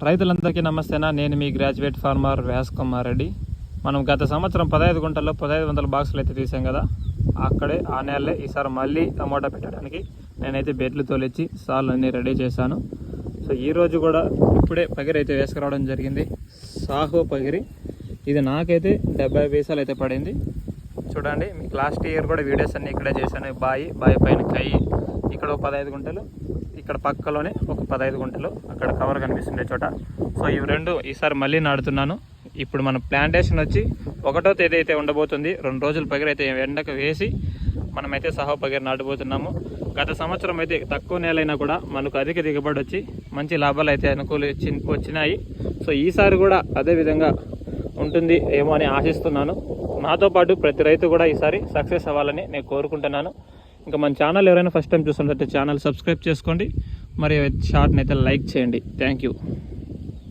రైతులందరికీ నమస్తేనా. నేను మీ గ్రాడ్యుయేట్ ఫార్మర్ వ్యాస్ కుమార్ రెడ్డి. మనం గత సంవత్సరం 15 గుంటల్లో 1500 బాక్సులు అయితే తీసాం కదా. అక్కడే ఆ నెలలే ఈసారి మళ్ళీ టమోటా పెట్టడానికి నేనైతే బెడ్లు తోలిచ్చి సార్లు అన్నీ రెడీ చేశాను. సో ఈరోజు కూడా ఇప్పుడే పగిరి అయితే వేసుకురావడం జరిగింది. సాహో పగిరి ఇది నాకైతే 70 పైసలు అయితే పడింది. చూడండి, మీకు లాస్ట్ ఇయర్ కూడా వీడియోస్ అన్నీ ఇక్కడే చేశాను. బాయి పైన కై, ఇక్కడ ఒక 15 గుంటలు, ఇక్కడ పక్కలోనే ఒక 15 గుంటలు, అక్కడ కవర్ కనిపిస్తుండే చోట. సో ఇవి రెండు ఈసారి మళ్ళీ నాడుతున్నాను. ఇప్పుడు మన ప్లాంటేషన్ వచ్చి 1వ తేదీ అయితే ఉండబోతుంది. 2 రోజులు పగిరి అయితే ఎండకు వేసి మనమైతే సహా పగిరి నాటబోతున్నాము. గత సంవత్సరం అయితే తక్కువ నేలైనా కూడా మనకు అధిక దిగుబడి వచ్చి మంచి లాభాలు అయితే వచ్చినాయి. సో ఈసారి కూడా అదే విధంగా ఉంటుంది ఏమో అని ఆశిస్తున్నాను. నాతో పాటు ప్రతి రైతు కూడా ఈసారి సక్సెస్ అవ్వాలని నేను కోరుకుంటున్నాను. ఇంకా మన ఛానల్ ఎవరైనా ఫస్ట్ టైం చూస్తుంటే ఛానల్ సబ్స్క్రైబ్ చేసుకోండి, మరి షార్ట్ని అయితే లైక్ చేయండి. Thank you.